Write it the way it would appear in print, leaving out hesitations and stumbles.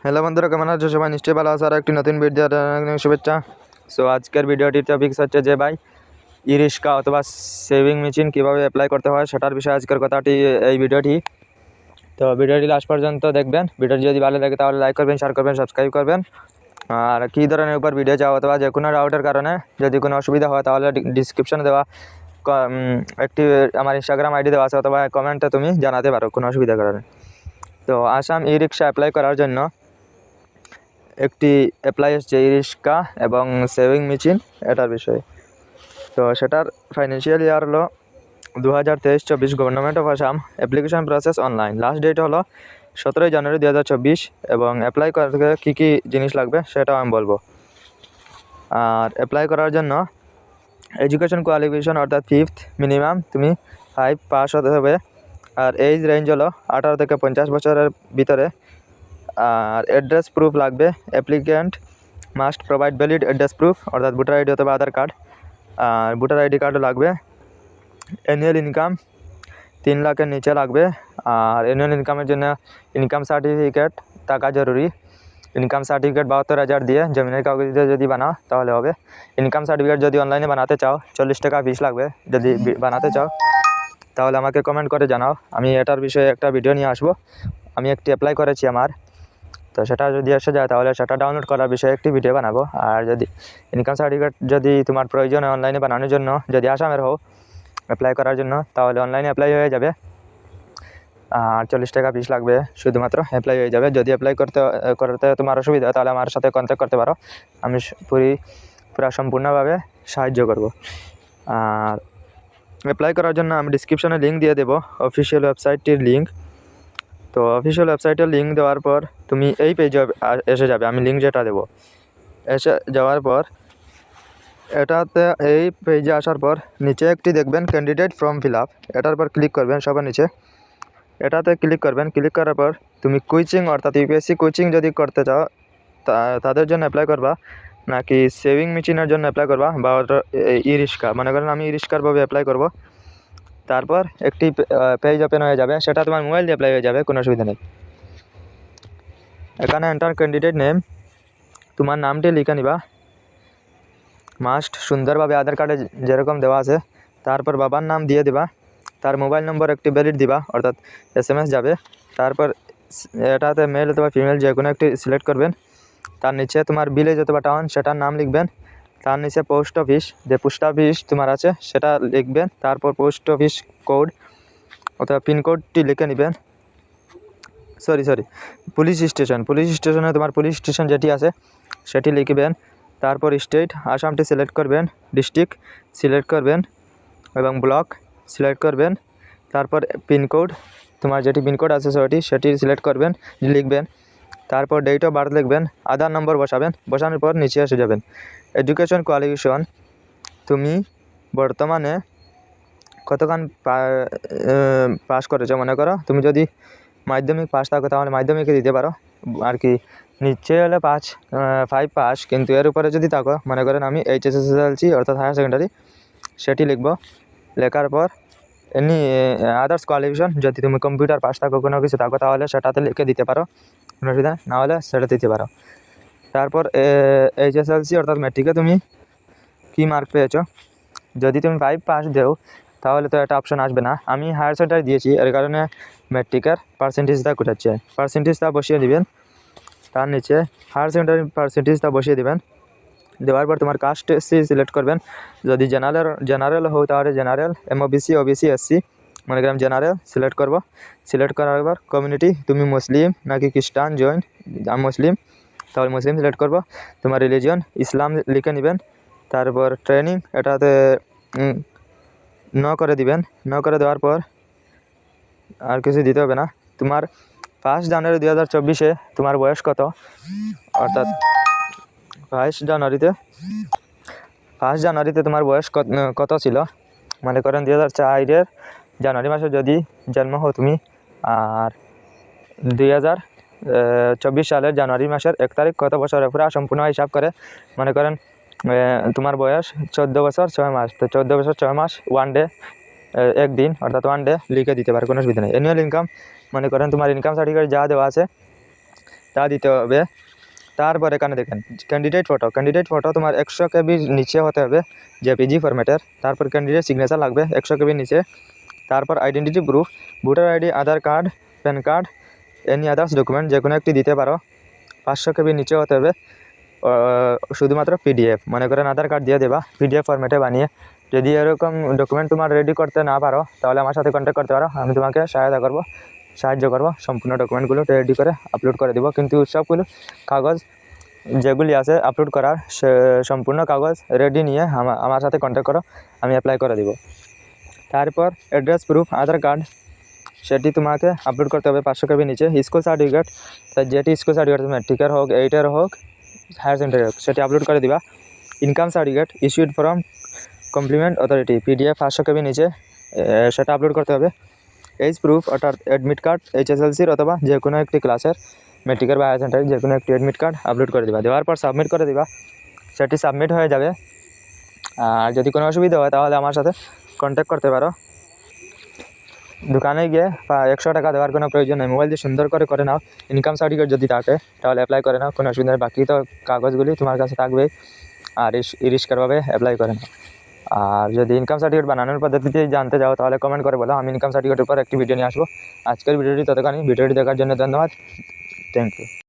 Hello বন্ধুরা, কেমন আছো সবাই? নিশ্চয়ই ভালো আছো। আর একটি নতুন ভিডিও শুভেচ্ছা। সো আজকের ভিডিওটির টপিক হচ্ছে যে ভাই ই রিক্সা অথবা সেভিং মেশিন কীভাবে অ্যাপ্লাই করতে হয় সেটার বিষয়ে আজকের কথাটি এই ভিডিওটি। তো ভিডিওটি লাস্ট পর্যন্ত দেখবেন। ভিডিওটি যদি ভালো লাগে তাহলে লাইক করবেন, শেয়ার করবেন, সাবস্ক্রাইব করবেন। আর কী ধরনের উপর ভিডিও চাও অথবা যে কোনো ডাউটের কারণে যদি কোনো অসুবিধা হয় তাহলে ডিসক্রিপশনে দেওয়া একটি আমার ইনস্টাগ্রাম আইডি দেওয়া আছে, অথবা কমেন্টে তুমি জানাতে পারো কোনো অসুবিধার কারণে। তো আসাম ই রিক্সা অ্যাপ্লাই করার জন্য একটি অ্যাপ্লাই এসছে ই রিক্সা এবং সেভিং মেশিন এটার বিষয়ে। তো সেটার ফাইন্যান্সিয়াল ইয়ার হলো 2023-24। Government of Assam. Application process online. Last date হলো 17 জানুয়ারি 2024। এবং অ্যাপ্লাই করতে কী কী জিনিস লাগবে সেটাও আমি বলবো। আর অ্যাপ্লাই করার জন্য এডুকেশন কোয়ালিফিকেশন অর্থাৎ 5th মিনিমাম তুমি 5 পাস হতে হবে। আর এজ রেঞ্জ হলো 18 থেকে 50 বছরের ভিতরে। আর অ্যাড্রেস প্রুফ লাগবে। Applicant must provide valid address proof অর্থাৎ ভোটার আইডি অথবা আধার কার্ড। আর ভোটার আইডি কার্ডও লাগবে। অ্যানুয়াল ইনকাম 3 লাখের নিচে লাগবে। আর অ্যানুয়াল ইনকামের জন্য ইনকাম সার্টিফিকেট থাকা জরুরি। ইনকাম সার্টিফিকেট 72,000 দিয়ে জমিনের কাগজ দিয়ে যদি বানাও তাহলে হবে। ইনকাম সার্টিফিকেট যদি অনলাইনে বানাতে চাও 40 টাকা ফিস লাগবে। যদি বানাতে চাও তাহলে আমাকে কমেন্ট করে জানাও, আমি এটার বিষয়ে একটা ভিডিও নিয়ে আসবো। আমি একটি অ্যাপ্লাই করেছি আমার, তো সেটা যদি এসে যায় তাহলে সেটা ডাউনলোড করার বিষয়ে একটি ভিডিও বানাবো। আর যদি ইনকাম সার্টিফিকেট যদি তোমার প্রয়োজন হয় অনলাইনে বানানোর জন্য, যদি আসামের হও অ্যাপ্লাই করার জন্য, তাহলে অনলাইনে অ্যাপ্লাই হয়ে যাবে। আর 40 টাকা ফিস লাগবে, শুধুমাত্র অ্যাপ্লাই হয়ে যাবে। যদি অ্যাপ্লাই করতে তোমার অসুবিধা হয় তাহলে আমার সাথে কন্ট্যাক্ট করতে পারো, আমি পুরা সম্পূর্ণভাবে সাহায্য করব। আর অ্যাপ্লাই করার জন্য আমি ডিসক্রিপশনে লিঙ্ক দিয়ে দেবো, অফিসিয়াল ওয়েবসাইটটির লিঙ্ক। তো অফিসিয়াল ওয়েবসাইটের লিঙ্ক দেওয়ার পর তুমি এই পেজে এসে যাবে। আমি লিঙ্ক যেটা দেবো, এসে যাওয়ার পর এটাতে এই পেজে আসার পর নিচে একটি দেখবেন ক্যান্ডিডেট ফর্ম ফিল আপ, এটার পর ক্লিক করবেন সবার নিচে। এটাতে ক্লিক করবেন। ক্লিক করার পর তুমি কোচিং অর্থাৎ ইউপিএসসি কোচিং যদি করতে চাও তাদের জন্য অ্যাপ্লাই করবা, নাকি সেভিং মেশিনের জন্য অ্যাপ্লাই করবা, বা ই রিক্সা মনে করেন আমি ই রিক্সার ভাবে অ্যাপ্লাই করবো। তারপর একটি পেজ ওপেন হয়ে যাবে, সেটা তোমার মোবাইল দিয়ে অ্যাপ্লাই হয়ে যাবে, কোনো অসুবিধা নেই। এখানে এন্টার ক্যান্ডিডেট নেম, তোমার নামটি লিখে নিবা মাস্ট সুন্দরভাবে, আধার কার্ডে যেরকম দেওয়া আছে। তারপর বাবার নাম দিয়ে দিবা, তার মোবাইল নম্বর একটি ভ্যালিড দিবা অর্থাৎ SMS যাবে। তারপর এটাতে মেল অথবা ফিমেল যে কোনো একটি সিলেক্ট করবেন। তার নিচে তোমার ভিলেজ অথবা টাউন সেটার নাম লিখবেন। তার নিচে পোস্ট অফিস, যে পোস্ট অফিস তোমার আছে সেটা লিখবেন। তারপর পোস্ট অফিস কোড অথবা পিনকোডটি লিখে নেবেন। সরি পুলিশ স্টেশনে তোমার পুলিশ স্টেশন যেটি আছে সেটি লিখবেন। তারপর স্টেট আসামটি সিলেক্ট করবেন, ডিস্ট্রিক্ট সিলেক্ট করবেন এবং ব্লক সিলেক্ট করবেন। তারপর পিনকোড তোমার যেটি পিনকোড আছে সেটি সিলেক্ট করবেন, লিখবেন। তারপর ডেট অফ বার্থ লিখবেন, আধার নম্বর বসাবেন। বসানোর পর নিচে এসে যাবেন। এডুকেশন কোয়ালিফিকেশন তুমি বর্তমানে কতক্ষণ পাস করেছো, মনে করো তুমি যদি মাধ্যমিক পাস থাকো তাহলে মাধ্যমিকে দিতে পারো আর কি। নিচে হলে 5 পাস, কিন্তু এর উপরে যদি থাকো, মনে করেন আমি HSSLC অর্থাৎ হায়ার সেকেন্ডারি, সেটি লিখব। লেখার পর এমনি আদার্স কোয়ালিফিকেশন যদি তুমি কম্পিউটার পাস থাকো, কোনো কিছু থাকো তাহলে সেটাতে লিখে দিতে পারো, কোনো অসুবিধা না হলে সেটা দিতে পারো। তারপর HSLC অর্থাৎ ম্যাট্রিকে তুমি কী মার্ক পেয়েছো। যদি তুমি 5 পাস দেও তাহলে তো একটা অপশন আসবে না। আমি হায়ার সেকেন্ডারি দিয়েছি, এর কারণে ম্যাট্রিকের পার্সেন্টেজটা কোটাচ্ছে, পার্সেন্টেজটা বসিয়ে দিবেন। তার নিচে হায়ার সেকেন্ডারি পার্সেন্টেজটা বসিয়ে দিবেন। দেওয়ার পর তোমার কাস্ট SC সিলেক্ট করবেন। যদি জেনারেল হও তাহলে জেনারেল, MOBC OBC SC, মনে করেন জেনারেল সিলেক্ট করব। সিলেক্ট করার পর কমিউনিটি তুমি মুসলিম নাকি খ্রিস্টান, জৈন, আমি মুসলিম, তাহলে মুসলিম সিলেক্ট করব। তোমার রিলিজিয়ন ইসলাম লিখে নেবেন। তারপর ট্রেনিং এটাতে করে দিবেন। করে দেওয়ার পর আর কিছু দিতে হবে না। তোমার 1 জানুয়ারি 2024 তোমার বয়স কত, অর্থাৎ 1 জানুয়ারিতে তোমার বয়স কত ছিল, মনে করেন 2004 জানুয়ারি মাসে যদি জন্ম হও তুমি, আর 2024 সালের জানুয়ারি মাসের 1 তারিখ কত বছরের পুরা সম্পূর্ণ হিসাব করে মনে করেন তোমার বয়স 14 বছর 6 মাস। তো 14 বছর 6 মাস 1 ডে, 1 দিন অর্থাৎ 1 ডে লিখে দিতে পারে, কোনো অসুবিধা নেই। অ্যানুয়াল ইনকাম মনে করেন তোমার ইনকাম সার্টিফিকেট যা দেওয়া আছে তা দিতে হবে। তারপর এখানে দেখেন ক্যান্ডিডেট ফটো তোমার 100 কেবির নিচে হতে হবে জেপিজি ফরম্যাটের। তারপর ক্যান্ডিডেট সিগনেচার লাগবে 100 কেবির নিচে। তারপর identity proof, voter ID, Aadhaar card, PAN card, any others document যে কোনো একটি দিতে পারো। 500 কেবির নিচে হতে হবে। শুধুমাত্র পিডিএফ, মনে করেন আধার কার্ড দিয়ে দেবা পিডিএফ ফরম্যাটে বানিয়ে। যদি এরকম ডকুমেন্ট তোমার রেডি করতে না পারো তাহলে আমার সাথে কন্ট্যাক্ট করতে পারো, আমি তোমাকে সাহায্য করব, সম্পূর্ণ ডকুমেন্টগুলো রেডি করে আপলোড করে দেবো। কিন্তু সবগুলো কাগজ যেগুলি আছে আপলোড করার সম্পূর্ণ কাগজ রেডি নিয়ে আমার সাথে কন্ট্যাক্ট করো, আমি অ্যাপ্লাই করে দিব। তারপর অ্যাড্রেস প্রুফ, আধার কার্ড, সেটি তোমাকে আপলোড করতে হবে 500 কেবির নিচে। স্কুল সার্টিফিকেট, তাই যেটি স্কুল সার্টিফিকেট ম্যাট্রিকের হোক, 8-এর হোক, হায়ার সেকেন্ডারি হোক, সেটি আপলোড করে দিবা। Income certificate issued from complement authority, PDF 500 কেবির নিচে, সেটা আপলোড করতে হবে। এজ প্রুফ অর্থাৎ অ্যাডমিট কার্ড HSLCর অথবা যে কোনো একটি ক্লাসের ম্যাট্রিকের বা হায়ার সেকেন্ডারি যে কোনো একটি অ্যাডমিট কার্ড আপলোড করে দিবা। দেওয়ার পর সাবমিট করে দিবা, সেটি সাবমিট হয়ে যাবে। আর যদি কোনো অসুবিধা হয় তাহলে আমার সাথে কন্ট্যাক্ট করতে পারো। দোকানে গিয়ে 100 টাকা দেওয়ার কোনো প্রয়োজন নেই, মোবাইল দিয়ে সুন্দর করে নাও। ইনকাম সার্টিফিকেট যদি থাকে তাহলে অ্যাপ্লাই করে নাও, কোনো অসুবিধা নেই। বাকি তো কাগজগুলি তোমার কাছে থাকবেই, আর ইরিশকারভাবে অ্যাপ্লাই করে নাও। আর যদি ইনকাম সার্টিফিকেট বানানোর পদ্ধতিতে জানতে চাও তাহলে কমেন্ট করে বলো, আমি ইনকাম সার্টিফিকেটের উপর একটি ভিডিও নিয়ে আসবো। আজকের ভিডিওটি ততখানি। ভিডিওটি দেখার জন্য ধন্যবাদ, থ্যাংক ইউ।